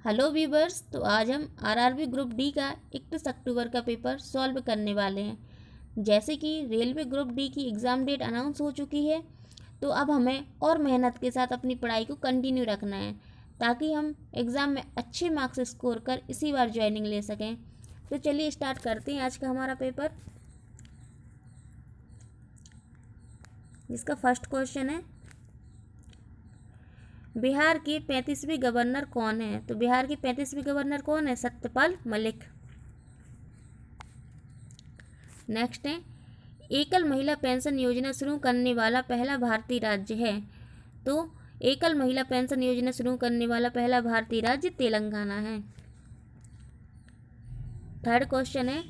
Hello viewers, तो आज हम आरआरबी ग्रुप डी का 31 अक्टूबर का पेपर सॉल्व करने वाले हैं। जैसे कि रेलवे ग्रुप डी की एग्ज़ाम डेट अनाउंस हो चुकी है, तो अब हमें और मेहनत के साथ अपनी पढ़ाई को कंटिन्यू रखना है ताकि हम एग्ज़ाम में अच्छे मार्क्स स्कोर कर इसी बार ज्वाइनिंग ले सकें। तो चलिए स्टार्ट करते हैं आज का हमारा पेपर, जिसका फर्स्ट क्वेश्चन है, बिहार के 35वें गवर्नर कौन है। तो बिहार के 35वें गवर्नर कौन है? सत्यपाल मलिक। नेक्स्ट है, एकल महिला पेंशन योजना शुरू करने वाला पहला भारतीय राज्य है। तो एकल महिला पेंशन योजना शुरू करने वाला पहला भारतीय राज्य तेलंगाना है। थर्ड क्वेश्चन है,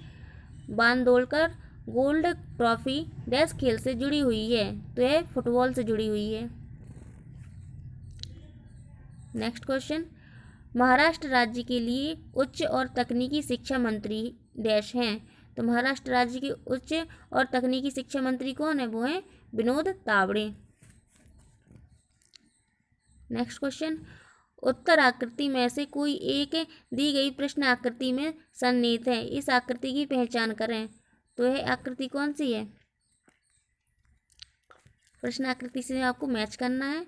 बांदोड़कर गोल्ड ट्रॉफी डैश खेल से जुड़ी हुई है। तो यह फुटबॉल से जुड़ी हुई है। नेक्स्ट क्वेश्चन, महाराष्ट्र राज्य के लिए उच्च और तकनीकी शिक्षा मंत्री डैश हैं। तो महाराष्ट्र राज्य के उच्च और तकनीकी शिक्षा मंत्री कौन है? वो हैं विनोद तावड़े। नेक्स्ट क्वेश्चन, उत्तर आकृति में से कोई एक दी गई प्रश्न आकृति में सन्निहित है, इस आकृति की पहचान करें। तो यह आकृति कौन सी है? प्रश्न आकृति से आपको मैच करना है।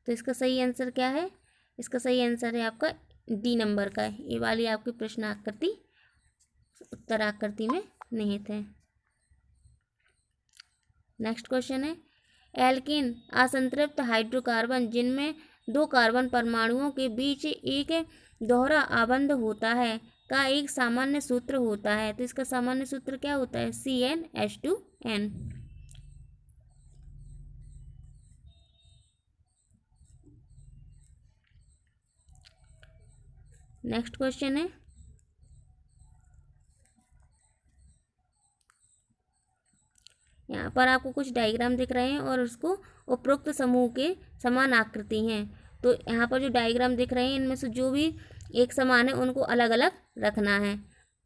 तो इसका सही आंसर क्या है? इसका सही आंसर है आपका डी नंबर का है। ये वाली आपकी प्रश्न आकृति उत्तर आकृति में निहित है। नेक्स्ट क्वेश्चन है, एल्कीन असंतृप्त हाइड्रोकार्बन जिनमें दो कार्बन परमाणुओं के बीच एक दोहरा आबंध होता है का एक सामान्य सूत्र होता है। तो इसका सामान्य सूत्र क्या होता है? CnH2n। नेक्स्ट क्वेश्चन है, यहाँ पर आपको कुछ डायग्राम दिख रहे हैं और उसको उपरोक्त समूह के समान आकृति हैं। तो यहाँ पर जो डायग्राम दिख रहे हैं, इनमें से जो भी एक समान है उनको अलग अलग रखना है।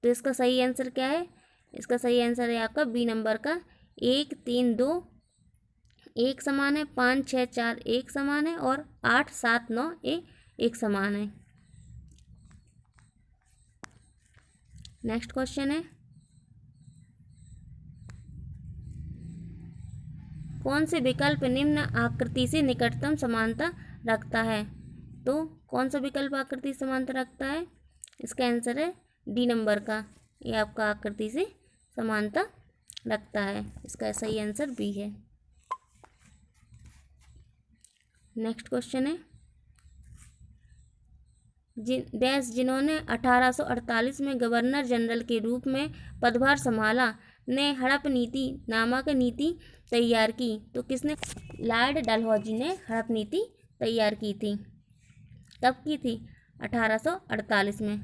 तो इसका सही आंसर क्या है? इसका सही आंसर है आपका बी नंबर का 1, 3, 2 एक समान है, 5, 6, 4 एक समान है और 8, 7, 9 एक समान है। नेक्स्ट क्वेश्चन है, कौन से विकल्प निम्न आकृति से निकटतम समानता रखता है? तो कौन सा विकल्प आकृति से समानता रखता है? इसका आंसर है डी नंबर का, ये आपका आकृति से समानता रखता है। इसका सही आंसर बी है। नेक्स्ट क्वेश्चन है, जिन्होंने 1848 में गवर्नर जनरल के रूप में पदभार संभाला ने हड़प नीति नामक नीति तैयार की। तो किसने? लॉर्ड डलहौजी ने हड़प नीति तैयार की थी। कब की थी? 1848 में।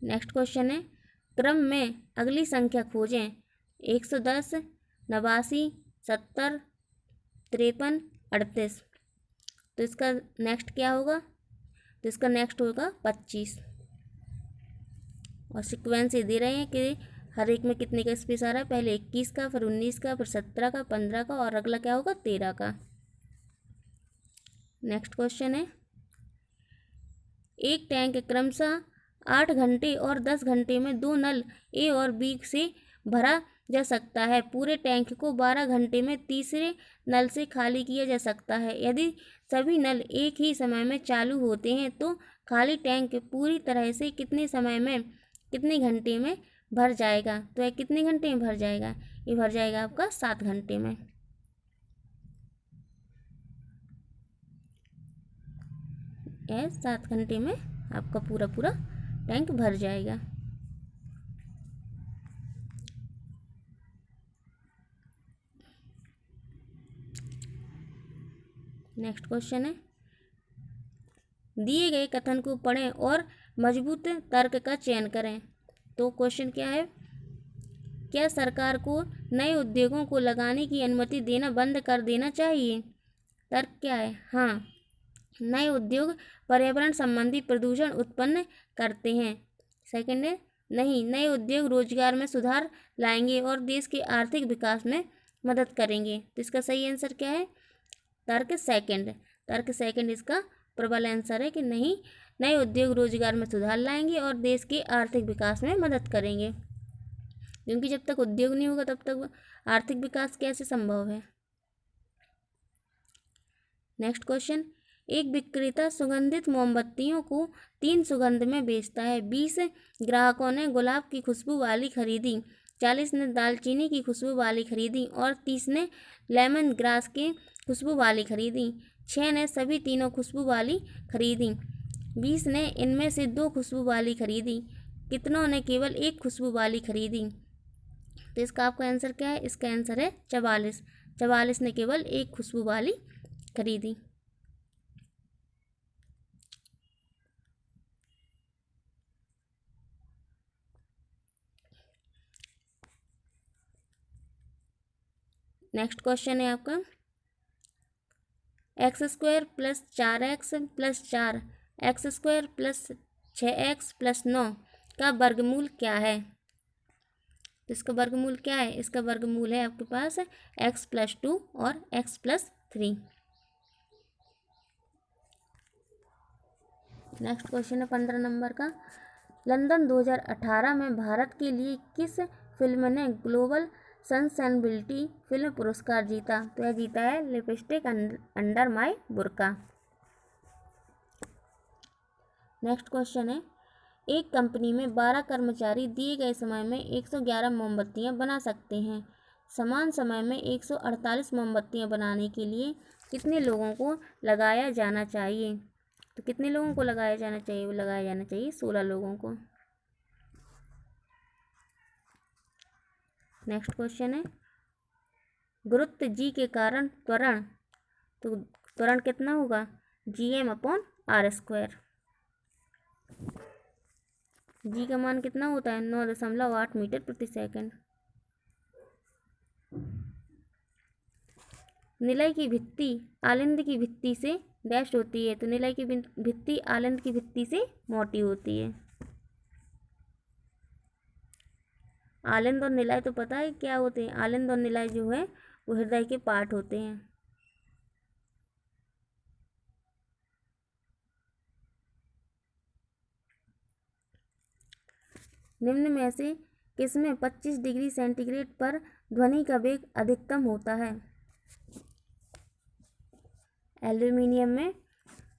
नेक्स्ट क्वेश्चन है, क्रम में अगली संख्या खोजें। 110, 89, 70, 53, 38। तो इसका नेक्स्ट क्या होगा? तो इसका नेक्स्ट होगा 25। और सिक्वेंस ये दे रहे हैं कि हर एक में कितने का स्पेस आ रहा है। पहले 21 का, फिर 19 का, फिर 17 का, 15 का और अगला क्या होगा? 13 का। नेक्स्ट क्वेश्चन है, एक टैंक क्रमशः 8 घंटे और 10 घंटे में दो नल ए और बी से भरा जा सकता है। पूरे टैंक को 12 घंटे में तीसरे नल से खाली किया जा सकता है। यदि सभी नल एक ही समय में चालू होते हैं तो खाली टैंक पूरी तरह से कितने समय में, कितने घंटे में भर जाएगा? तो यह कितने घंटे में भर जाएगा? ये भर जाएगा आपका 7 घंटे में। यह 7 घंटे में आपका पूरा टैंक भर जाएगा। नेक्स्ट क्वेश्चन है, दिए गए कथन को पढ़ें और मजबूत तर्क का चयन करें। तो क्वेश्चन क्या है? क्या सरकार को नए उद्योगों को लगाने की अनुमति देना बंद कर देना चाहिए? तर्क क्या है? हाँ, नए उद्योग पर्यावरण संबंधी प्रदूषण उत्पन्न करते हैं। सेकंड है, नहीं, नए उद्योग रोजगार में सुधार लाएंगे और देश के आर्थिक विकास में मदद करेंगे। तो इसका सही आंसर क्या है? तर्क सेकंड। तर्क सेकंड इसका प्रबल आंसर है कि नहीं, नए उद्योग रोजगार में सुधार लाएंगे और देश के आर्थिक विकास में मदद करेंगे, क्योंकि जब तक उद्योग नहीं होगा तब तक आर्थिक विकास कैसे संभव है। नेक्स्ट क्वेश्चन, एक विक्रेता सुगंधित मोमबत्तियों को 3 सुगंध में बेचता है। 20 ग्राहकों ने गुलाब की खुशबू वाली खरीदी, 40 ने दालचीनी की खुशबू वाली खरीदी और 30 ने लेमन ग्रास की खुशबू वाली खरीदी। 6 ने सभी तीनों खुशबू वाली खरीदी। 20 ने इनमें से 2 खुशबू वाली खरीदी। कितनों ने केवल 1 खुशबू वाली खरीदी? तो इसका आपका आंसर क्या है? इसका आंसर है 44। 44 ने केवल 1 खुशबू वाली खरीदी। नेक्स्ट क्वेश्चन है आपका, x² + 4x + 4 x² + 6x + 9 का वर्गमूल क्या है? तो इसका वर्गमूल क्या है? इसका वर्गमूल है आपके पास x + 2 और x + 3। नेक्स्ट क्वेश्चन है 15 नंबर का, लंदन 2018 में भारत के लिए किस फिल्म ने ग्लोबल सस्टेनेबिलिटी फिल्म पुरस्कार जीता? तो यह जीता है lipstick under my Burkha. Next question है, एक कंपनी में 12 कर्मचारी दिए गए समय में 111 मोमबत्तियां बना सकते हैं। समान समय में 148 मोमबत्तियां बनाने के लिए कितने लोगों को लगाया जाना चाहिए? तो कितने लोगों को लगाया जाना चाहिए? वो लगाया जाना चाहिए 16 लोगों को। नेक्स्ट क्वेश्चन है, गुरुत्व जी के कारण त्वरण, तो त्वरण कितना होगा? Gm/r²। जी का मान कितना होता है? 9.8 मीटर प्रति सेकंड। निलय की भित्ति आलिंद की भित्ति से डैश होती है। तो निलय की भित्ति आलिंद की भित्ति से मोटी होती है। आलिंद और निलय तो पता है क्या होते हैं? आलिंद और निलय जो है वो हृदय के पार्ट होते हैं। निम्न में से किसमें 25 डिग्री सेंटीग्रेड पर ध्वनि का वेग अधिकतम होता है? एल्यूमिनियम में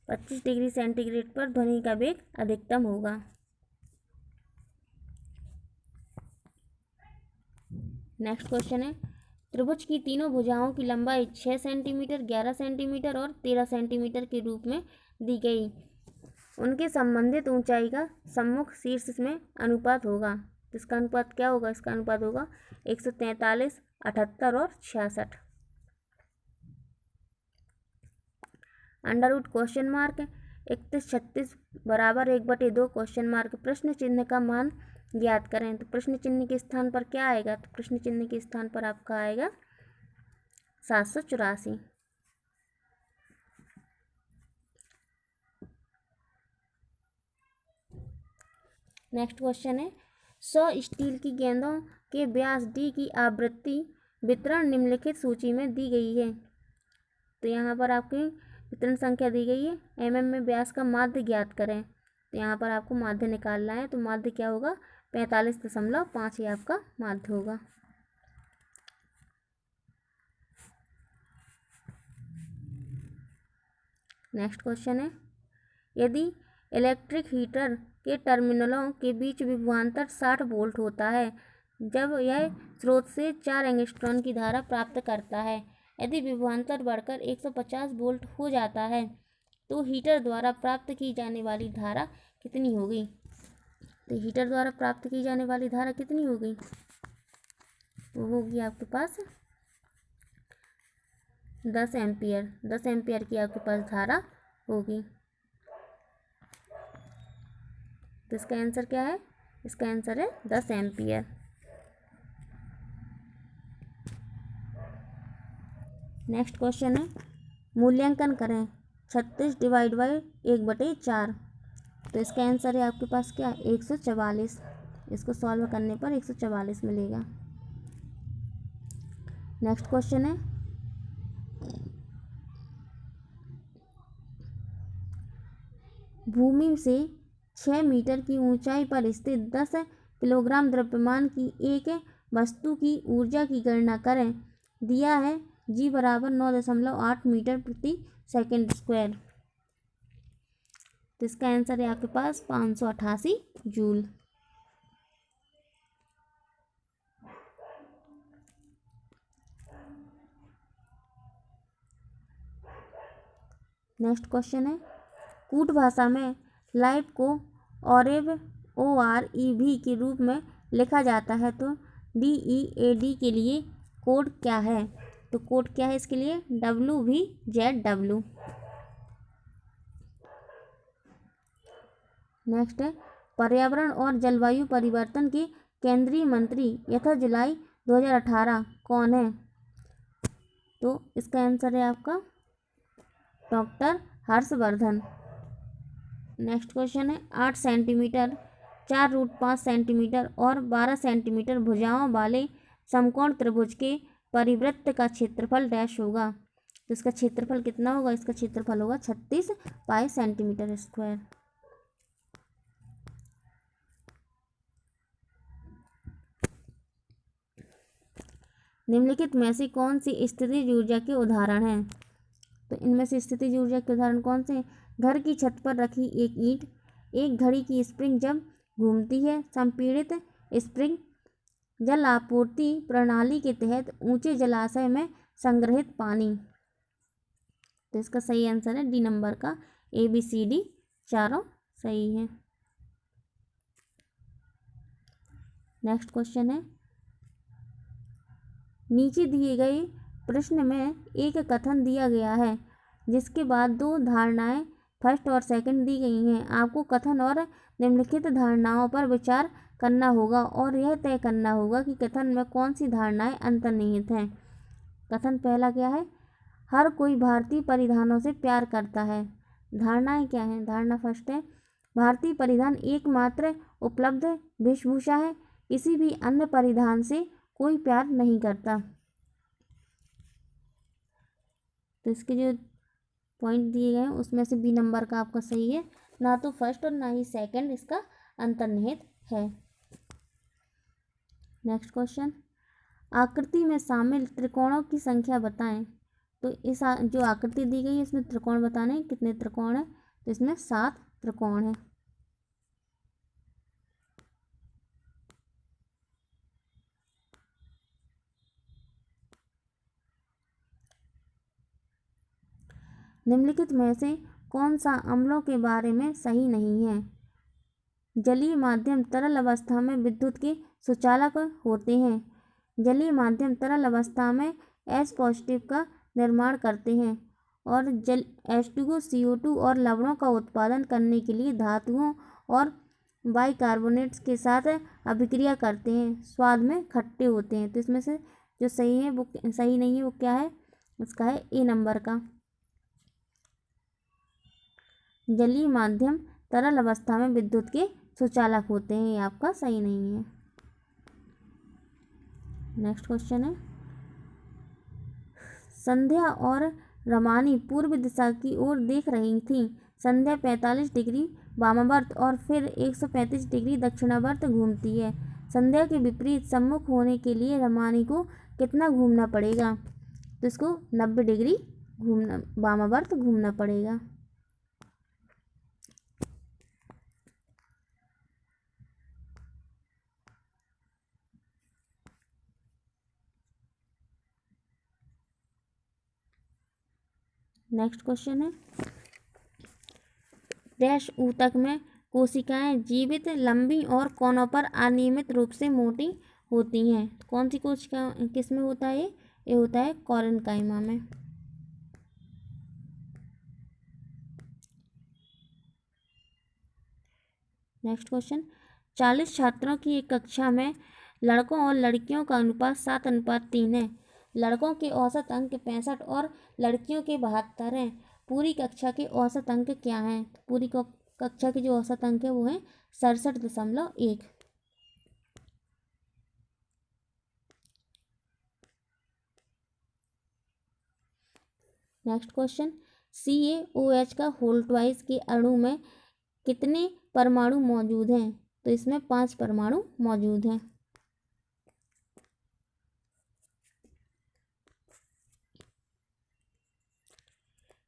25 डिग्री सेंटीग्रेड पर ध्वनि का वेग अधिकतम होगा। नेक्स्ट क्वेश्चन है, त्रिभुज की तीनों भुजाओं की लंबाई 6 सेंटीमीटर, 11 सेंटीमीटर और 13 सेंटीमीटर के रूप में दी गई। उनके संबंधित ऊंचाई का सम्मुख शीर्ष में अनुपात होगा। तो इसका अनुपात क्या होगा? इसका अनुपात होगा 143, 78 और 66। अंडरवुड क्वेश्चन मार्क 3136 बराबर 1/2 क्वेश्चन मार्क प्रश्न चिन्ह का मान ज्ञात करें। तो प्रश्न चिन्ह के स्थान पर क्या आएगा? तो प्रश्न चिन्ह के स्थान पर आपका आएगा 784। नेक्स्ट क्वेश्चन है, 100 स्टील की गेंदों के व्यास डी की आवृत्ति वितरण निम्नलिखित सूची में दी गई है। तो यहाँ पर आपकी वितरण संख्या दी गई है। mm में व्यास का माध्य ज्ञात करें। तो यहाँ पर आपको माध्य निकालना है। तो माध्य क्या होगा? 45.5 ही आपका माध्य होगा। नेक्स्ट क्वेश्चन है, यदि इलेक्ट्रिक हीटर के टर्मिनलों के बीच विभवांतर 60 वोल्ट होता है जब यह स्रोत से 4 एंगस्ट्रॉन की धारा प्राप्त करता है, यदि विभवांतर बढ़कर 150 वोल्ट हो जाता है तो हीटर द्वारा प्राप्त की जाने वाली धारा कितनी होगी? तो हीटर द्वारा प्राप्त की जाने वाली धारा कितनी होगी? वो होगी आपके पास 10 एम्पियर। 10 एम्पियर की आपके पास धारा होगी। तो इसका आंसर क्या है? इसका आंसर है 10 एम्पियर। नेक्स्ट क्वेश्चन है, मूल्यांकन करें 36 / 1/4। तो इसका आंसर है आपके पास क्या? 144। इसको सॉल्व करने पर 144 मिलेगा। नेक्स्ट क्वेश्चन है, भूमि से 6 मीटर की ऊंचाई पर स्थित 10 किलोग्राम द्रव्यमान की एक वस्तु की ऊर्जा की गणना करें। दिया है G बराबर 9.8 मीटर प्रति सेकंड स्क्वायर। तो इसका आंसर है आपके पास 588 जूल। नेक्स्ट क्वेश्चन है, कूट भाषा में लाइट को OREV OREV के रूप में लिखा जाता है, तो DEAD के लिए कोड क्या है? तो कोड क्या है इसके लिए? WVZW। नेक्स्ट है, पर्यावरण और जलवायु परिवर्तन के केंद्रीय मंत्री यथा जुलाई 2018 कौन है? तो इसका आंसर है आपका डॉक्टर हर्षवर्धन। नेक्स्ट क्वेश्चन है, 8 सेंटीमीटर 4√5 सेंटीमीटर और 12 सेंटीमीटर भुजाओं वाले समकोण त्रिभुज के परिवृत्त का क्षेत्रफल डैश होगा। तो इसका क्षेत्रफल कितना होगा? इसका क्षेत्रफल होगा 36 पाई सेंटीमीटर स्क्वायर। निम्नलिखित में से कौन सी स्थितिज ऊर्जा के उदाहरण हैं? तो इनमें से स्थितिज ऊर्जा के उदाहरण कौन से? घर की छत पर रखी एक ईंट, एक घड़ी की स्प्रिंग जब घूमती है, संपीड़ित स्प्रिंग, जल आपूर्ति प्रणाली के तहत ऊंचे जलाशय में संग्रहित पानी। तो इसका सही आंसर है डी नंबर का, ABCD चारों सही है। नेक्स्ट क्वेश्चन है, नीचे दिए गए प्रश्न में एक कथन दिया गया है जिसके बाद दो धारणाएं फर्स्ट और सेकंड दी गई हैं। आपको कथन और निम्नलिखित धारणाओं पर विचार करना होगा और यह तय करना होगा कि कथन में कौन सी धारणाएं अंतर्निहित हैं। कथन पहला क्या है? हर कोई भारतीय परिधानों से प्यार करता है। धारणाएं क्या हैं? धारणा फर्स्ट है, भारतीय परिधान एकमात्र उपलब्ध वेशभूषा है, किसी भी अन्य परिधान से कोई प्यार नहीं करता। तो इसके जो पॉइंट दिए गए हैं उसमें से बी नंबर का आपका सही है, ना तो फर्स्ट और ना ही सेकंड इसका अंतर्निहित है। नेक्स्ट क्वेश्चन, आकृति में शामिल त्रिकोणों की संख्या बताएं। तो इस जो आकृति दी गई है इसमें त्रिकोण बताने, कितने त्रिकोण है? तो इसमें 7 त्रिकोण है। निम्नलिखित में से कौन सा अम्लों के बारे में सही नहीं है? जलीय माध्यम तरल अवस्था में विद्युत के सुचालक होते हैं। जलीय माध्यम तरल अवस्था में H पॉजिटिव का निर्माण करते हैं और H2O CO2 और लवणों का उत्पादन करने के लिए धातुओं और बाइकार्बोनेट्स के साथ अभिक्रिया करते हैं, स्वाद में खट्टे होते हैं। तो इसमें से जो सही है वो सही नहीं है, वो क्या है? इसका है ए नंबर का, जलीय माध्यम तरल अवस्था में विद्युत के सुचालक होते हैं, ये आपका सही नहीं है। नेक्स्ट क्वेश्चन है, संध्या और रमानी पूर्व दिशा की ओर देख रही थी। संध्या 45 डिग्री वामावर्त और फिर 135 डिग्री दक्षिणावर्त घूमती है। संध्या के विपरीत सम्मुख होने के लिए रमानी को कितना घूमना पड़ेगा? तो इसको 90 डिग्री वामावर्त घूमना पड़ेगा। नेक्स्ट क्वेश्चन है, डैश ऊतक में कोशिकाएं जीवित, लंबी और कोनों पर अनियमित रूप से मोटी होती हैं। कौन सी कोशिका किस में होता है? ये होता है कोरेनकाइमा में। नेक्स्ट क्वेश्चन, 40 छात्रों की एक कक्षा में लड़कों और लड़कियों का अनुपात 7:3 है। लड़कों के औसत अंक 65 और लड़कियों के 72 हैं। पूरी कक्षा के औसत अंक क्या हैं? पूरी कक्षा के जो औसत अंक है वो है 67.1। नेक्स्ट क्वेश्चन, CaOH का होल्टवाइज के अणु में कितने परमाणु मौजूद हैं? तो इसमें 5 परमाणु मौजूद हैं।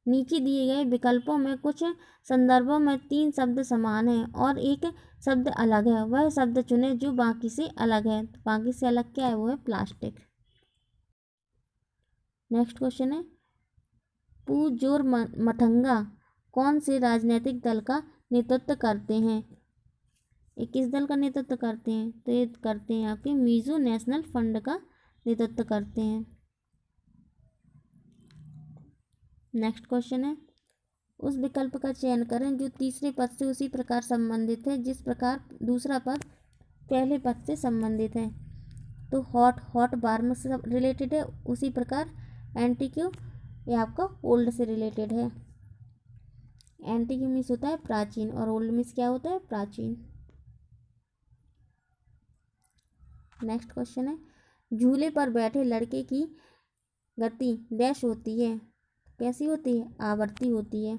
नीचे दिए गए विकल्पों में कुछ संदर्भों में 3 शब्द समान हैं और एक शब्द अलग है, वह शब्द चुने जो बाकी से अलग है। तो बाकी से अलग क्या है? वो है प्लास्टिक। नेक्स्ट क्वेश्चन है, पूजोर मठंगा कौन से राजनीतिक दल का नेतृत्व करते हैं? ये किस दल का नेतृत्व करते हैं? तो ये करते हैं आपके मिजो नेशनल फ्रंट का नेतृत्व करते हैं। नेक्स्ट क्वेश्चन है, उस विकल्प का चयन करें जो तीसरे पद से उसी प्रकार संबंधित है जिस प्रकार दूसरा पद पहले पद से संबंधित है। तो हॉट वार्म से रिलेटेड है, उसी प्रकार एंटीक्यू ये आपका ओल्ड से रिलेटेड है। एंटीक्यू मीन्स होता है प्राचीन और ओल्ड मीन्स क्या होता है? प्राचीन। नेक्स्ट क्वेश्चन है, झूले पर बैठे लड़के की गति डैश होती है? कैसी होती है? आवर्ती होती है।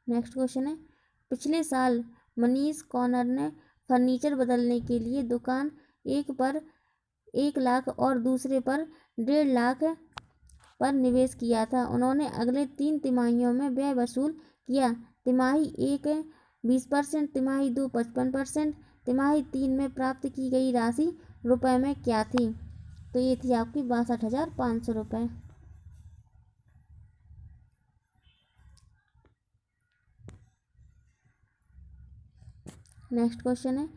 नेक्स्ट क्वेश्चन है, पिछले साल मनीष कॉर्नर ने फर्नीचर बदलने के लिए दुकान एक पर 1 लाख और दूसरे पर 1.5 लाख पर निवेश किया था। उन्होंने अगले 3 तिमाहियों में व्यय वसूल किया। तिमाही 1 20%, तिमाही 2 55%, तिमाही 3 में प्राप्त की गई राशि रुपए में क्या थी? तो ये थी आपकी 62,500 रुपये। नेक्स्ट क्वेश्चन है,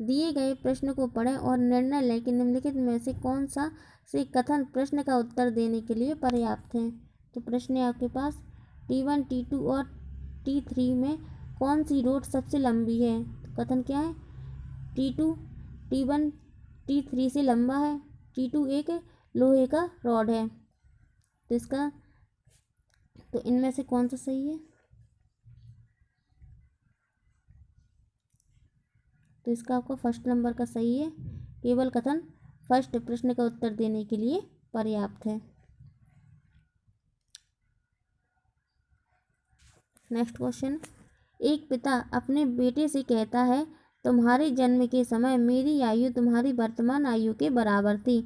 दिए गए प्रश्न को पढ़ें और निर्णय लें कि निम्नलिखित में से कौन सा से कथन प्रश्न का उत्तर देने के लिए पर्याप्त है। तो प्रश्न है आपके पास, T1, T2 और T3 में कौन सी रोड सबसे लंबी है? तो कथन क्या है? T2 T1 T3 से लंबा है। T2 एक लोहे का रॉड है। तो इनमें से कौन सा सही है? तो इसका आपका फर्स्ट नंबर का सही है। केवल कथन फर्स्ट प्रश्न का उत्तर देने के लिए पर्याप्त है। नेक्स्ट क्वेश्चन, एक पिता अपने बेटे से कहता है, तुम्हारे जन्म के समय मेरी आयु तुम्हारी वर्तमान आयु के बराबर थी।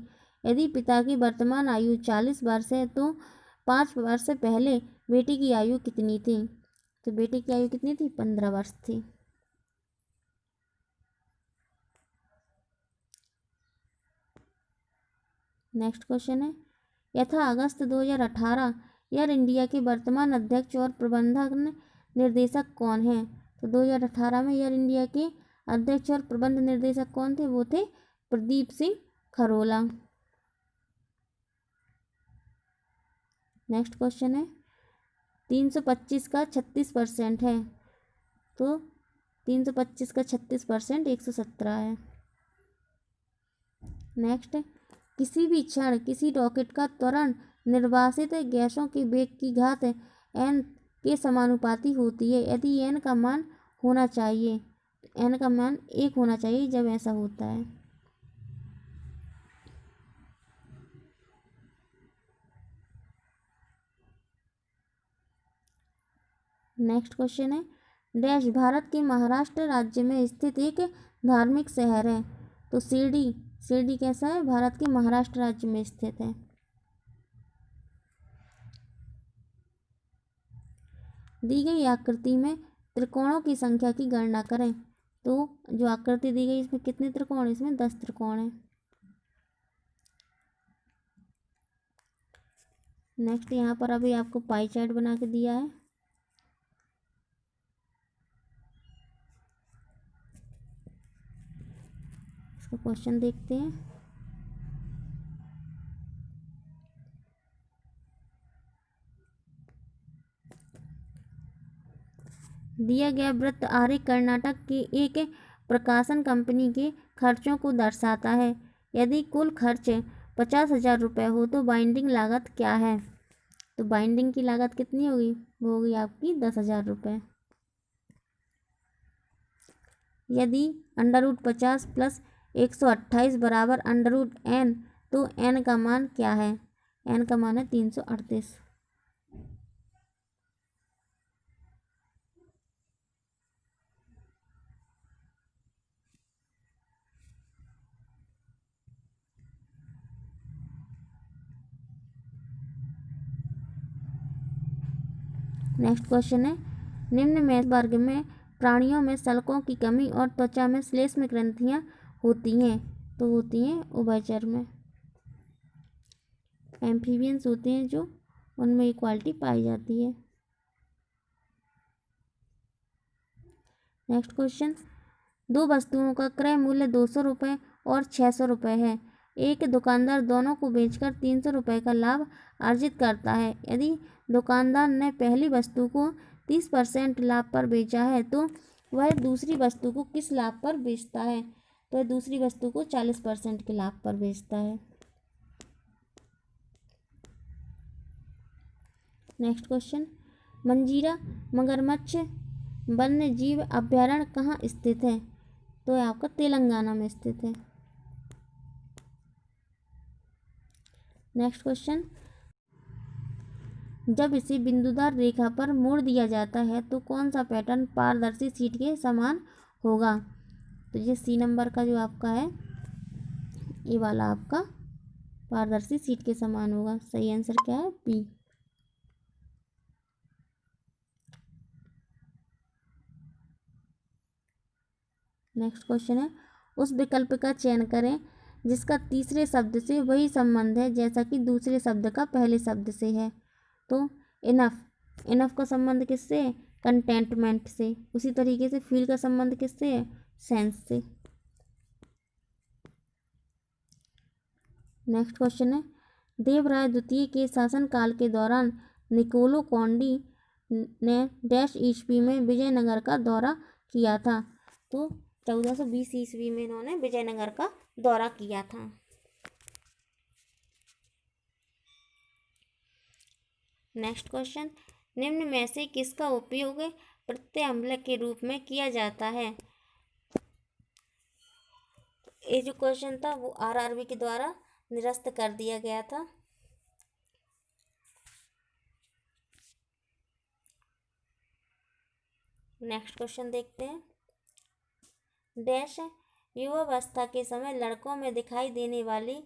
यदि पिता की वर्तमान आयु 40 वर्ष है तो 5 वर्ष पहले बेटे की आयु कितनी थी? तो बेटे की आयु कितनी थी? 15 वर्ष थी। नेक्स्ट क्वेश्चन है, यथा अगस्त 2018 एयर इंडिया के वर्तमान अध्यक्ष और प्रबंधक निर्देशक कौन है? तो 2018 में एयर इंडिया के अध्यक्ष और प्रबंध निर्देशक कौन थे? वो थे प्रदीप सिंह खरोला। नेक्स्ट क्वेश्चन है, 325 का 36% है तो 325 का 36% 117 है। नेक्स्ट, किसी भी क्षण किसी रॉकेट का त्वरण निर्वासित गैसों के वेग की घात n के समानुपाती होती है। यदि n का मान होना चाहिए, n का मान 1 होना चाहिए जब ऐसा होता है। नेक्स्ट क्वेश्चन है, डैश भारत के महाराष्ट्र राज्य में स्थित एक धार्मिक शहर है। तो शिरडी कैसा है? भारत के महाराष्ट्र राज्य में स्थित है। दी गई आकृति में त्रिकोणों की संख्या की गणना करें। तो जो आकृति दी गई इसमें कितने त्रिकोण? इसमें 10 त्रिकोण हैं। नेक्स्ट, यहाँ पर अभी आपको पाई चार्ट बना के दिया है। इसका क्वेश्चन देखते हैं। दिया गया वृत्त आरेख कर्नाटक की एक प्रकाशन कंपनी के खर्चों को दर्शाता है। यदि कुल खर्च 50,000 रुपये हो तो बाइंडिंग लागत क्या है? तो बाइंडिंग की लागत कितनी होगी? वो होगी आपकी 10,000 रुपये। यदि √50 + 128 बराबर √n, तो n का मान क्या है? n का मान है 338। नेक्स्ट क्वेश्चन है, निम्न में वर्ग में प्राणियों में सल्कों की कमी और त्वचा में श्लेष्म ग्रंथियां होती हैं, तो होती हैं उभयचर में। एम्फीबियंस होते हैं जो, उनमें इक्वालिटी पाई जाती है। नेक्स्ट क्वेश्चन, दो वस्तुओं का क्रय मूल्य 200 रुपये और 600 रुपये है। एक दुकानदार दोनों को बेचकर 300 रुपये का लाभ अर्जित करता है। यदि दुकानदार ने पहली वस्तु को 30% लाभ पर बेचा है तो वह दूसरी वस्तु को किस लाभ पर बेचता है? तो वह दूसरी वस्तु को 40% के लाभ पर बेचता है। नेक्स्ट क्वेश्चन, मंजीरा मगरमच्छ वन्य जीव अभयारण्य कहाँ स्थित है? तो यह आपका तेलंगाना में स्थित है। नेक्स्ट क्वेश्चन, जब इसे बिंदुदार रेखा पर मोड़ दिया जाता है तो कौन सा पैटर्न पारदर्शी शीट के समान होगा? तो ये सी नंबर का जो आपका है, ये वाला आपका पारदर्शी शीट के समान होगा। सही आंसर क्या है? बी। नेक्स्ट क्वेश्चन है, उस विकल्प का चयन करें जिसका तीसरे शब्द से वही संबंध है जैसा कि दूसरे शब्द का पहले शब्द से है। तो इनफ, इनफ का संबंध किससे है? कंटेंटमेंट से। उसी तरीके से फील का संबंध किससे है? सेंस से। नेक्स्ट क्वेश्चन है, देवराय द्वितीय के शासनकाल के दौरान निकोलो कौंडी ने डैश ईस्वी में विजयनगर का दौरा किया था। तो 1420 ईस्वी में इन्होंने विजयनगर का दौरा किया था। नेक्स्ट क्वेश्चन, निम्न में से किसका उपयोग प्रत्यय के रूप में किया जाता है? ये जो क्वेश्चन था वो आरआरबी के द्वारा निरस्त कर दिया गया था। नेक्स्ट क्वेश्चन देखते हैं, डैश युवावस्था के समय लड़कों में दिखाई देने वाली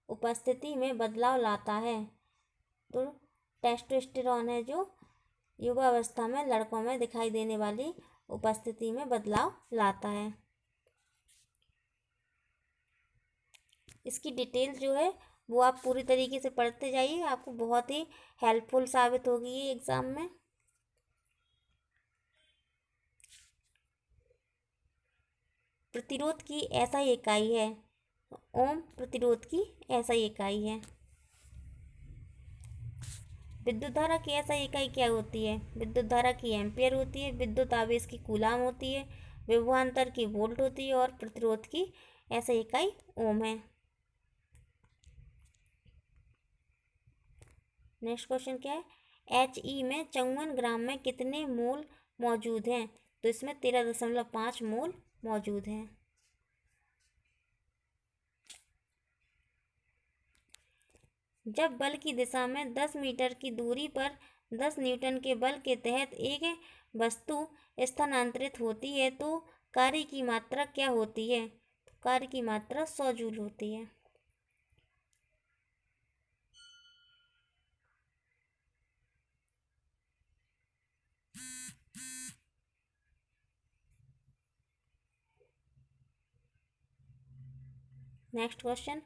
उपस्थिति में बदलाव लाता है। तो टेस्टोस्टेरोन है जो युवावस्था में लड़कों में दिखाई देने वाली उपस्थिति में बदलाव लाता है। इसकी डिटेल जो है वो आप पूरी तरीके से पढ़ते जाइए, आपको बहुत ही हेल्पफुल साबित होगी ये एग्जाम में। प्रतिरोध की ऐसा इकाई है, ओम प्रतिरोध की ऐसा इकाई है। विद्युत धारा की ऐसा इकाई क्या होती है? विद्युत धारा की एम्पियर होती है, विद्युत आवेश की कूलाम होती है, विभवांतर की वोल्ट होती है और प्रतिरोध की ऐसा इकाई ओम है। नेक्स्ट क्वेश्चन क्या है, HE में 54 ग्राम में कितने मोल मौजूद हैं? तो इसमें 13.5 मोल मौजूद हैं। जब बल की दिशा में 10 मीटर की दूरी पर 10 न्यूटन के बल के तहत एक वस्तु स्थानांतरित होती है तो कार्य की मात्रा क्या होती है? कार्य की मात्रा 100 जूल होती है। नेक्स्ट क्वेश्चन,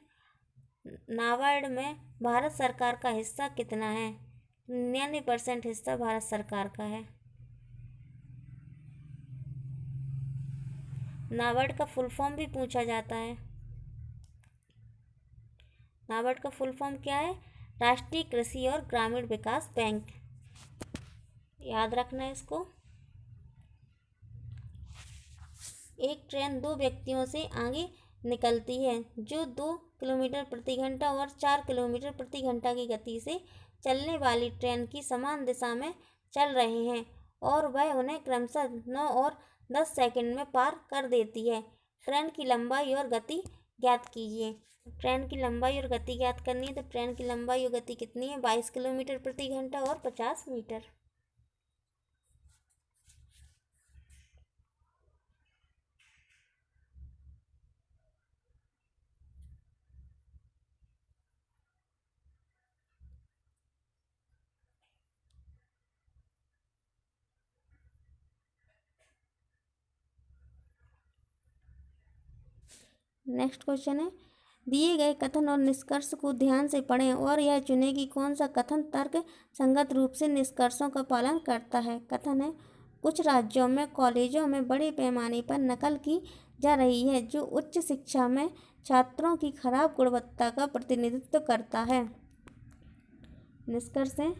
नाबार्ड में भारत सरकार का हिस्सा कितना है? 99% हिस्सा भारत सरकार का है। नाबार्ड का फुल फॉर्म भी पूछा जाता है। नाबार्ड का फुल फॉर्म क्या है? राष्ट्रीय कृषि और ग्रामीण विकास बैंक। याद रखना है इसको। एक ट्रेन दो व्यक्तियों से आगे निकलती है जो 2 किलोमीटर प्रति घंटा और 4 किलोमीटर प्रति घंटा की गति से चलने वाली ट्रेन की समान दिशा में चल रहे हैं और वह उन्हें क्रमशः 9 और 10 सेकंड में पार कर देती है। ट्रेन की लंबाई और गति ज्ञात कीजिए। ट्रेन की लंबाई और गति ज्ञात करनी है, तो ट्रेन की लंबाई और गति कितनी है? 22 किलोमीटर प्रति घंटा और 50 मीटर। नेक्स्ट क्वेश्चन है, दिए गए कथन और निष्कर्ष को ध्यान से पढ़ें और यह चुनें कि कौन सा कथन तर्क संगत रूप से निष्कर्षों का पालन करता है। कथन है, कुछ राज्यों में कॉलेजों में बड़े पैमाने पर नकल की जा रही है, जो उच्च शिक्षा में छात्रों की खराब गुणवत्ता का प्रतिनिधित्व करता है। निष्कर्ष है,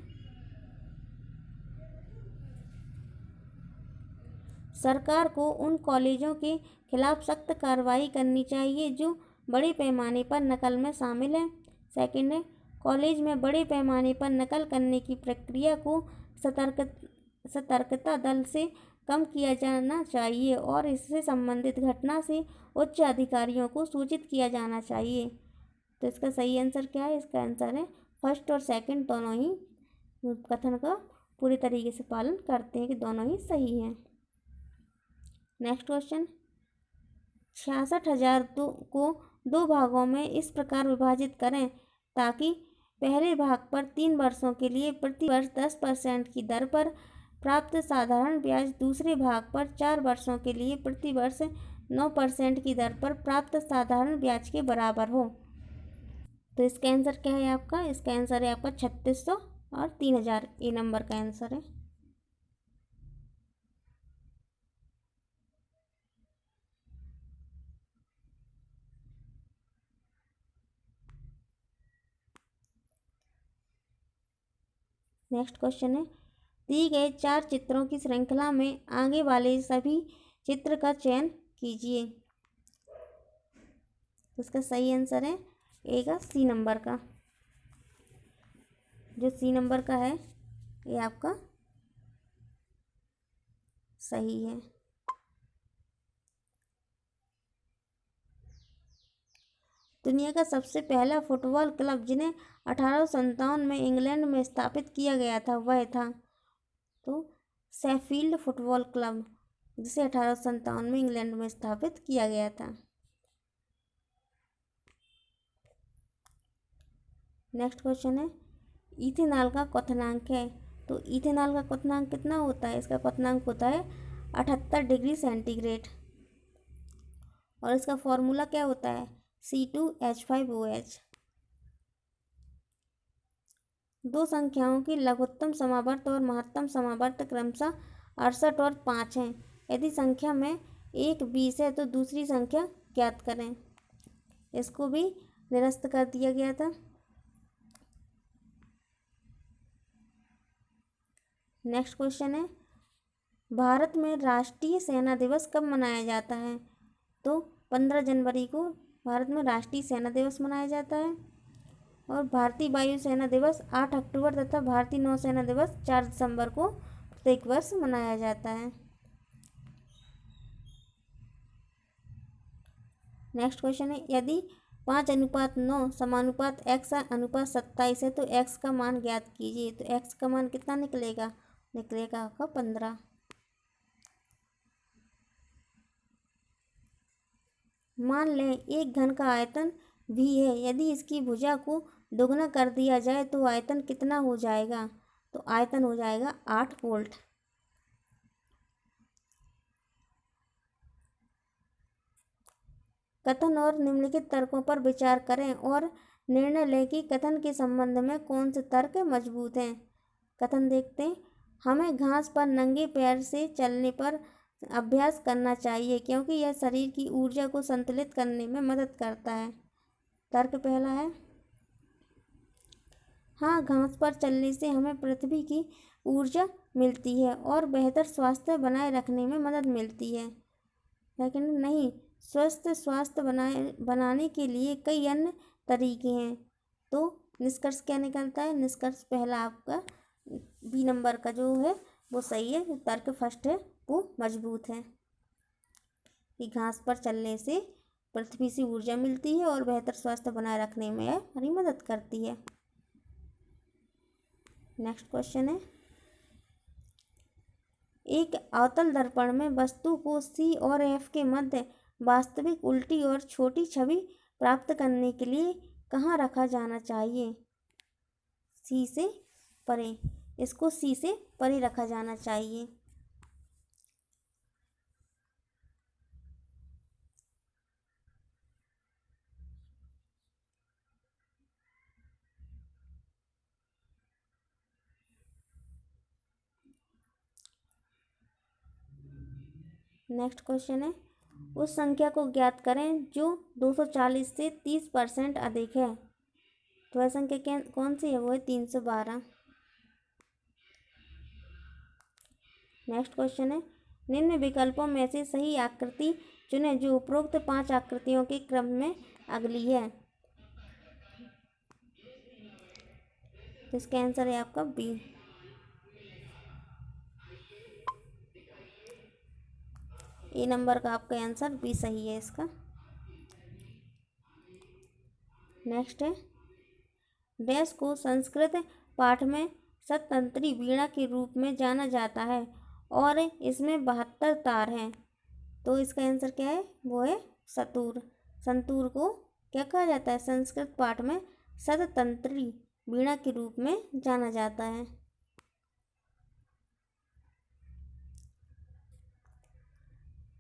सरकार को उन कॉलेजों के खिलाफ सख्त कार्रवाई करनी चाहिए जो बड़े पैमाने पर नकल में शामिल है। सेकंड है, कॉलेज में बड़े पैमाने पर नकल करने की प्रक्रिया को सतर्कता दल से कम किया जाना चाहिए और इससे संबंधित घटना से उच्च अधिकारियों को सूचित किया जाना चाहिए। तो इसका सही आंसर क्या है? इसका आंसर है फर्स्ट और सेकंड दोनों ही कथन का पूरी तरीके से पालन करते हैं कि दोनों ही सही हैं। नेक्स्ट क्वेश्चन, 66,000 को 2 भागों में इस प्रकार विभाजित करें ताकि पहले भाग पर 3 वर्षों के लिए प्रति वर्ष 10% की दर पर प्राप्त साधारण ब्याज दूसरे भाग पर 4 वर्षों के लिए प्रति वर्ष 9% की दर पर प्राप्त साधारण ब्याज के बराबर हो। तो इसका आंसर क्या है आपका? इसका आंसर है आपका 3600 और 3000। ए नंबर का आंसर है। नेक्स्ट क्वेश्चन है, दिए गए 4 चित्रों की श्रृंखला में आगे वाले सभी चित्र का चयन कीजिए। तो इसका सही आंसर है ए का सी नंबर का। जो सी नंबर का है ये आपका सही है। दुनिया का सबसे पहला फुटबॉल क्लब जिन्हें 1857 में इंग्लैंड में स्थापित किया गया था वह था, तो शेफील्ड फुटबॉल क्लब, जिसे 1857 में इंग्लैंड में स्थापित किया गया था। नेक्स्ट क्वेश्चन है, इथेनॉल का क्वथनांक है। तो इथेनॉल का क्वथनांक कितना होता है? इसका क्वथनांक होता है 78 डिग्री सेंटीग्रेड और इसका फॉर्मूला क्या होता है? C2H5OH। दो संख्याओं की लघुत्तम समावर्त और महत्तम समावर्त क्रमशः 68 और 5 हैं। यदि संख्या में एक 20 है तो दूसरी संख्या ज्ञात करें। इसको भी निरस्त कर दिया गया था। नेक्स्ट क्वेश्चन है, भारत में राष्ट्रीय सेना दिवस कब मनाया जाता है? तो 15 जनवरी को भारत में राष्ट्रीय सेना दिवस मनाया जाता है और भारतीय वायुसेना दिवस 8 अक्टूबर तथा भारतीय नौसेना दिवस 4 दिसंबर को प्रत्येक वर्ष मनाया जाता है। नेक्स्ट क्वेश्चन है, यदि 5:9 समानुपात x अनुपात 27 है तो x का मान ज्ञात कीजिए। तो x का मान कितना निकलेगा? निकलेगा आपका 15। मान लें एक घन का आयतन v है, यदि इसकी भुजा को दोगुना कर दिया जाए तो आयतन कितना हो जाएगा? तो आयतन हो जाएगा 8 वोल्ट। कथन और निम्नलिखित तर्कों पर विचार करें और निर्णय लें कि कथन के संबंध में कौन से तर्क मजबूत हैं। कथन देखते हैं, हमें घास पर नंगे पैर से चलने पर अभ्यास करना चाहिए क्योंकि यह शरीर की ऊर्जा को संतुलित करने में मदद करता है। तर्क पहला है, हाँ, घास पर चलने से हमें पृथ्वी की ऊर्जा मिलती है और बेहतर स्वास्थ्य बनाए रखने में मदद मिलती है। लेकिन नहीं, स्वस्थ स्वास्थ्य बनाने के लिए कई अन्य तरीके हैं। तो निष्कर्ष क्या निकलता है? निष्कर्ष पहला आपका बी नंबर का जो है वो सही है। तर्क फर्स्ट है वो मजबूत है कि घास पर चलने से पृथ्वी से ऊर्जा मिलती है और बेहतर स्वास्थ्य बनाए रखने में यह हमारी मदद करती है। नेक्स्ट क्वेश्चन है, एक अवतल दर्पण में वस्तु को C और F के मध्य वास्तविक उल्टी और छोटी छवि प्राप्त करने के लिए कहाँ रखा जाना चाहिए? C से परे, इसको C से परे रखा जाना चाहिए। नेक्स्ट क्वेश्चन है, उस संख्या को ज्ञात करें जो 240 से 30% अधिक है। तो वह संख्या कौन सी है? वो है 312। नेक्स्ट क्वेश्चन है, निम्न विकल्पों में से सही आकृति चुनें जो उपरोक्त 5 आकृतियों के क्रम में अगली है। तो इसका आंसर है आपका बी। ए नंबर का आपका आंसर बी सही है इसका। नेक्स्ट है, डैश को संस्कृत पाठ में सतंत्री वीणा के रूप में जाना जाता है और इसमें 72 तार हैं। तो इसका आंसर क्या है? वो है सतूर। संतूर को क्या कहा जाता है? संस्कृत पाठ में सतंत्री वीणा के रूप में जाना जाता है।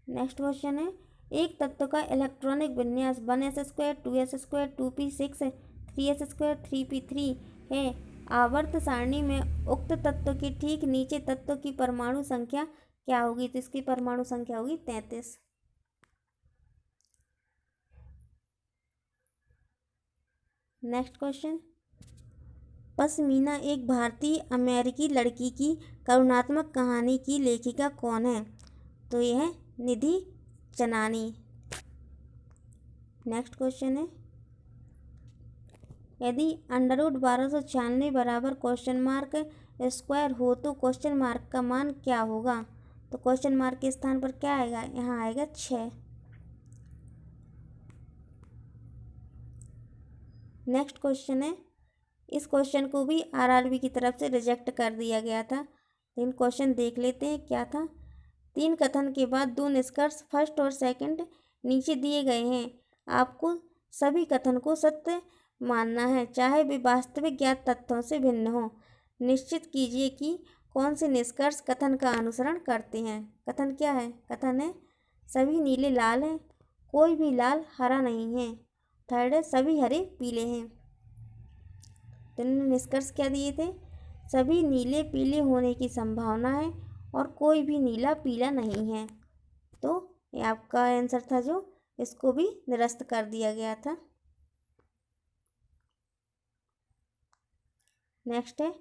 नेक्स्ट क्वेश्चन है, एक तत्व का इलेक्ट्रॉनिक विन्यास 1s² 2s² 2p6 3s² 3p3 है। आवर्त सारणी में उक्त तत्व के ठीक नीचे तत्व की परमाणु संख्या क्या होगी? तो इसकी परमाणु संख्या होगी 33। नेक्स्ट क्वेश्चन, पश्मीना एक भारतीय अमेरिकी लड़की की करुणात्मक कहानी की लेखिका कौन है? तो यह है निधि चनानी। नेक्स्ट क्वेश्चन है, यदि √1296 बराबर क्वेश्चन मार्क स्क्वायर हो तो क्वेश्चन मार्क का मान क्या होगा? तो क्वेश्चन मार्क के स्थान पर क्या आएगा? यहाँ आएगा 6। नेक्स्ट क्वेश्चन है, इस क्वेश्चन को भी RRB की तरफ से रिजेक्ट कर दिया गया था। इन क्वेश्चन देख लेते हैं क्या था। 3 कथन के बाद 2 निष्कर्ष फर्स्ट और सेकंड नीचे दिए गए हैं। आपको सभी कथन को सत्य मानना है चाहे वे वास्तविक ज्ञात तथ्यों से भिन्न हो। निश्चित कीजिए कि कौन से निष्कर्ष कथन का अनुसरण करते हैं। कथन क्या है? कथन है सभी नीले लाल हैं, कोई भी लाल हरा नहीं है। थर्ड है सभी हरे पीले हैं। तो इन्होंने निष्कर्ष क्या दिए थे? सभी नीले पीले होने की संभावना है और कोई भी नीला पीला नहीं है। तो ये आपका आंसर था जो इसको भी निरस्त कर दिया गया था। नेक्स्ट है,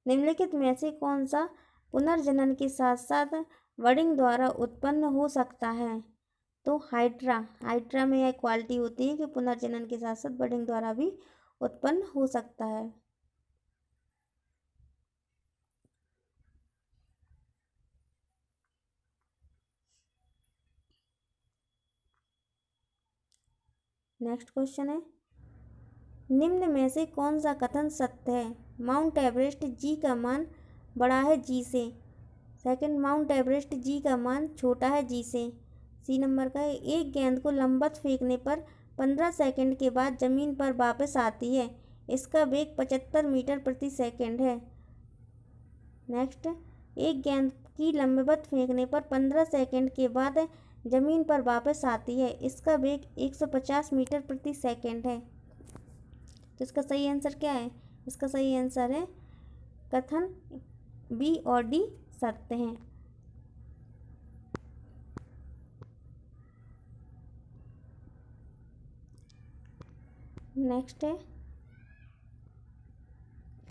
निम्नलिखित में से कौन सा पुनर्जनन के साथ साथ बडिंग द्वारा उत्पन्न हो सकता है? तो हाइड्रा में यह क्वालिटी होती है कि पुनर्जनन के साथ साथ बडिंग द्वारा भी उत्पन्न हो सकता है। नेक्स्ट क्वेश्चन है, निम्न में से कौन सा कथन सत्य है? माउंट एवरेस्ट जी का मान बड़ा है जी से। सेकंड, माउंट एवरेस्ट जी का मान छोटा है जी से। सी नंबर का है, एक गेंद को लंबवत फेंकने पर 15 सेकंड के बाद जमीन पर वापस आती है, इसका वेग 75 मीटर प्रति सेकंड है। नेक्स्ट, एक गेंद की लंबवत फेंकने पर 15 सेकंड के बाद जमीन पर वापस आती है, इसका वेग 150 मीटर प्रति सेकंड है। तो इसका सही आंसर क्या है? इसका सही आंसर है कथन बी और डी सत्य हैं। नेक्स्ट है,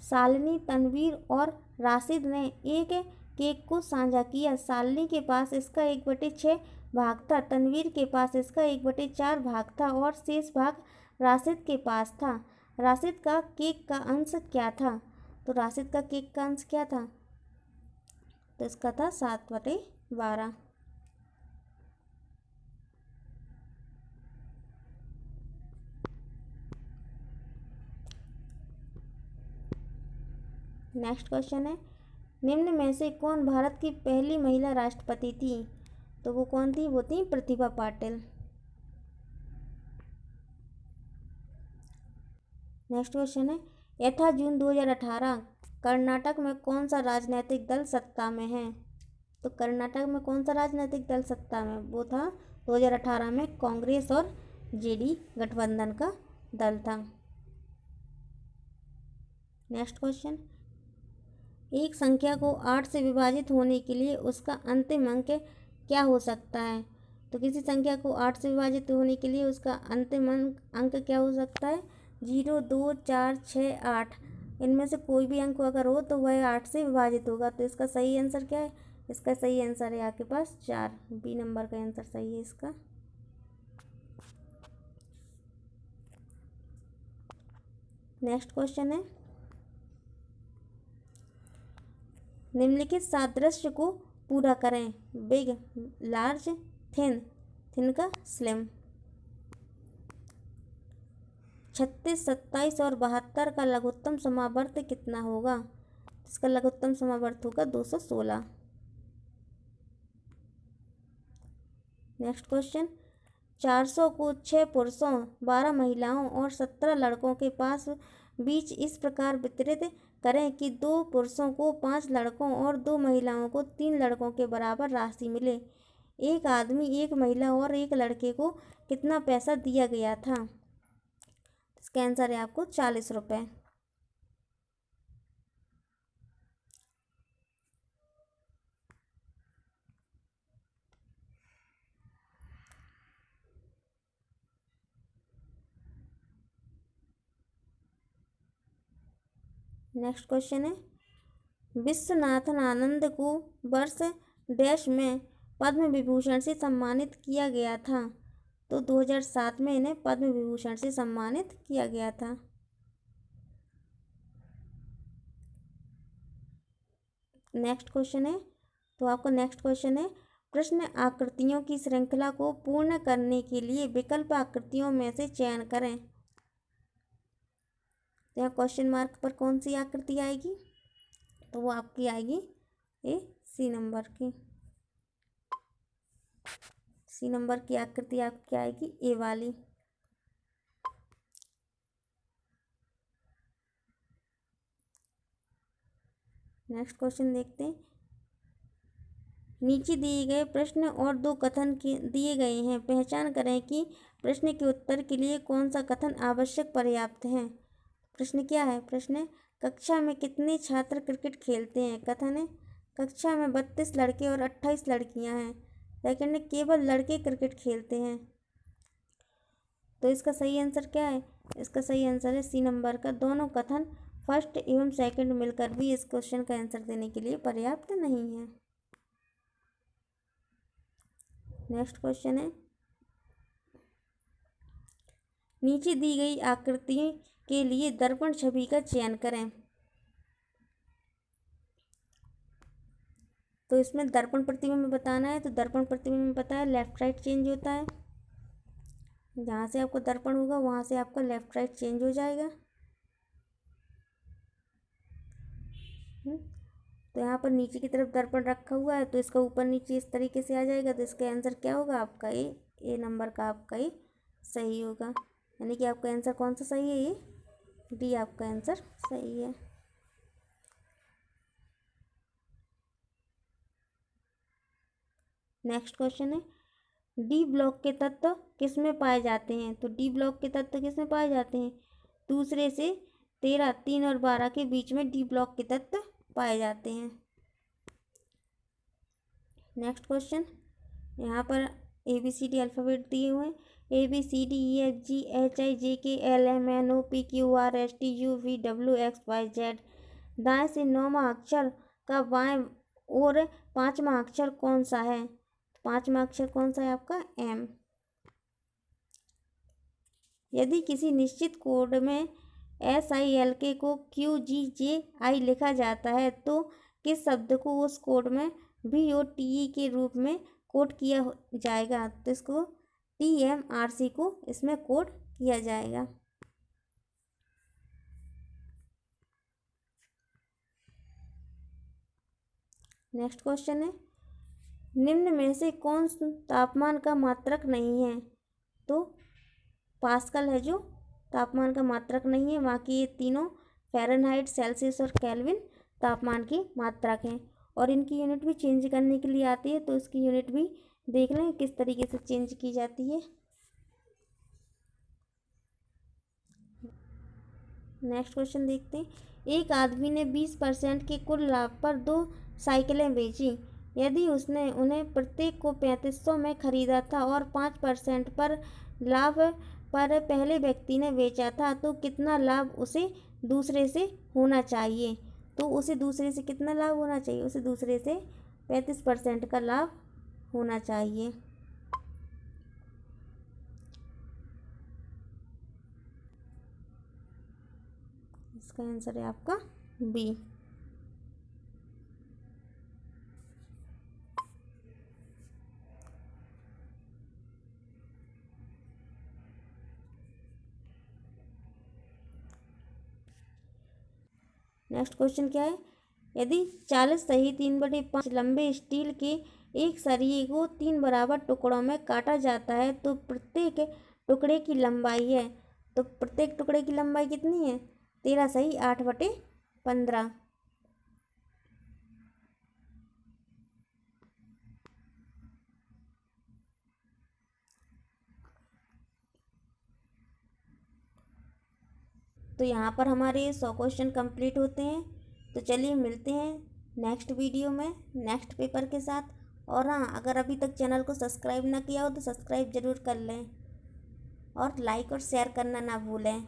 शालिनी, तनवीर और राशिद ने एक केक को साझा किया। शालिनी के पास इसका 1/6 भाग था, तनवीर के पास इसका 1/4 भाग था और शेष भाग राशिद के पास था। राशिद का केक का अंश क्या था? तो राशिद का केक का अंश क्या था? तो इसका था 7/12। नेक्स्ट क्वेश्चन है, निम्न में से कौन भारत की पहली महिला राष्ट्रपति थी? तो वो कौन थी? वो थी प्रतिभा पाटिल। नेक्स्ट क्वेश्चन है, यथा जून 2018 कर्नाटक में कौन सा राजनीतिक दल सत्ता में है? तो कर्नाटक में कौन सा राजनीतिक दल सत्ता में? वो था 2018 में कांग्रेस और जेडी गठबंधन का दल था। नेक्स्ट क्वेश्चन, एक संख्या को 8 से विभाजित होने के लिए उसका अंतिम अंक क्या हो सकता है? तो किसी संख्या को 8 से विभाजित होने के लिए उसका अंतिम अंक क्या हो सकता है? 0, 2, 4, 6, 8। इनमें से कोई भी अंक अगर हो तो वह 8 से विभाजित होगा। तो इसका सही आंसर क्या है? इसका सही आंसर है आपके पास 4। बी नंबर का आंसर सही है इसका। नेक्स्ट क्वेश्चन है, निम्नलिखित सादृश्य को पूरा करें। बिग, लार्ज, थिन, थिन का स्लिम। 36, 27 और 72 का लघुत्तम समावर्त कितना होगा? इसका लघुत्तम समावर्त होगा 216। नेक्स्ट क्वेश्चन, 400 को 6 पुरुषों, 12 महिलाओं और 17 लड़कों के पास बीच इस प्रकार वितरित करें कि 2 पुरुषों को 5 लड़कों और 2 महिलाओं को 3 लड़कों के बराबर राशि मिले। एक आदमी, एक महिला और एक लड़के को कितना पैसा दिया गया था? इसका आंसर है आपको 40 रुपये। नेक्स्ट क्वेश्चन है, विश्वनाथन आनंद को वर्ष डैश में पद्म विभूषण से सम्मानित किया गया था? तो 2007 में इन्हें पद्म विभूषण से सम्मानित किया गया था। नेक्स्ट क्वेश्चन है, तो आपका नेक्स्ट क्वेश्चन है, प्रश्न आकृतियों की श्रृंखला को पूर्ण करने के लिए विकल्प आकृतियों में से चयन करें। तो यहाँ क्वेश्चन मार्क पर कौन सी आकृति आएगी? तो वो आपकी आएगी ए सी नंबर की। सी नंबर की आकृति आपकी आएगी ए वाली। नेक्स्ट क्वेश्चन देखते हैं, नीचे दिए गए प्रश्न और 2 कथन दिए गए हैं, पहचान करें कि प्रश्न के उत्तर के लिए कौन सा कथन आवश्यक पर्याप्त है। प्रश्न क्या है? प्रश्न है, कक्षा में कितने छात्र क्रिकेट खेलते हैं? कथन है, कक्षा में 32 लड़के और 28 लड़कियां हैं। सेकंड है, केवल लड़के क्रिकेट खेलते हैं। तो इसका सही आंसर क्या है? इसका सही आंसर है सी नंबर का, दोनों कथन फर्स्ट एवं सेकंड मिलकर भी इस क्वेश्चन का आंसर देने के लिए पर्याप्त नहीं है। नेक्स्ट क्वेश्चन है, नीचे दी गई आकृति के लिए दर्पण छवि का चयन करें। तो इसमें दर्पण प्रतिबिंब बताना है। तो दर्पण प्रतिबिंब में पता है लेफ्ट राइट चेंज होता है। जहाँ से आपको दर्पण होगा वहाँ से आपका लेफ्ट राइट चेंज हो जाएगा। तो यहाँ पर नीचे की तरफ दर्पण रखा हुआ है तो इसका ऊपर नीचे इस तरीके से आ जाएगा। तो इसका आंसर क्या होगा आपका? ए नंबर का आपका ये सही होगा। यानी कि आपका आंसर कौन सा सही है? ये डी आपका आंसर सही है। नेक्स्ट क्वेश्चन है, डी ब्लॉक के तत्व किसमें पाए जाते हैं? तो डी ब्लॉक के तत्व किसमें पाए जाते हैं? दूसरे से 13, 3 और 12 के बीच में डी ब्लॉक के तत्व पाए जाते हैं। नेक्स्ट क्वेश्चन, यहाँ पर ABCD अल्फ़ाबेट दिए हुए हैं, ABCDEFGHIJKLMNOPQRSTUVWXYZ। दाएं से 9वां अक्षर का बाएं और 5वां अक्षर कौन सा है? 5वां अक्षर कौन सा है आपका? M। यदि किसी निश्चित कोड में SILK को QGJI लिखा जाता है तो किस शब्द को उस कोड में VOTE के रूप में कोड किया जाएगा? तो इसको TMRC को इसमें कोड किया जाएगा। नेक्स्ट क्वेश्चन है, निम्न में से कौन तापमान का मात्रक नहीं है? तो पास्कल है जो तापमान का मात्रक नहीं है, बाकी ये तीनों फ़ारेनहाइट, सेल्सियस और केल्विन तापमान की मात्रक हैं। और इनकी यूनिट भी चेंज करने के लिए आती है, तो इसकी यूनिट भी देख लें किस तरीके से चेंज की जाती है। नेक्स्ट क्वेश्चन देखते हैं, एक आदमी ने 20% के कुल लाभ पर 2 साइकिलें बेची। यदि उसने उन्हें प्रत्येक को 3500 में खरीदा था और 5% पर लाभ पर पहले व्यक्ति ने बेचा था, तो कितना लाभ उसे दूसरे से होना चाहिए? तो उसे दूसरे से कितना लाभ होना चाहिए? उसे दूसरे से 35% का लाभ होना चाहिए। इसका आंसर है आपका बी। नेक्स्ट क्वेश्चन क्या है, यदि 40 सही 3/5 लंबे स्टील के एक सरिये को 3 बराबर टुकड़ों में काटा जाता है, तो प्रत्येक टुकड़े की लंबाई है, तो प्रत्येक टुकड़े की लंबाई कितनी है? 13 सही 8/15। तो यहाँ पर हमारे 100 क्वेश्चन कंप्लीट होते हैं। तो चलिए मिलते हैं नेक्स्ट वीडियो में नेक्स्ट पेपर के साथ। और हाँ, अगर अभी तक चैनल को सब्सक्राइब ना किया हो तो सब्सक्राइब ज़रूर कर लें और लाइक और शेयर करना ना भूलें।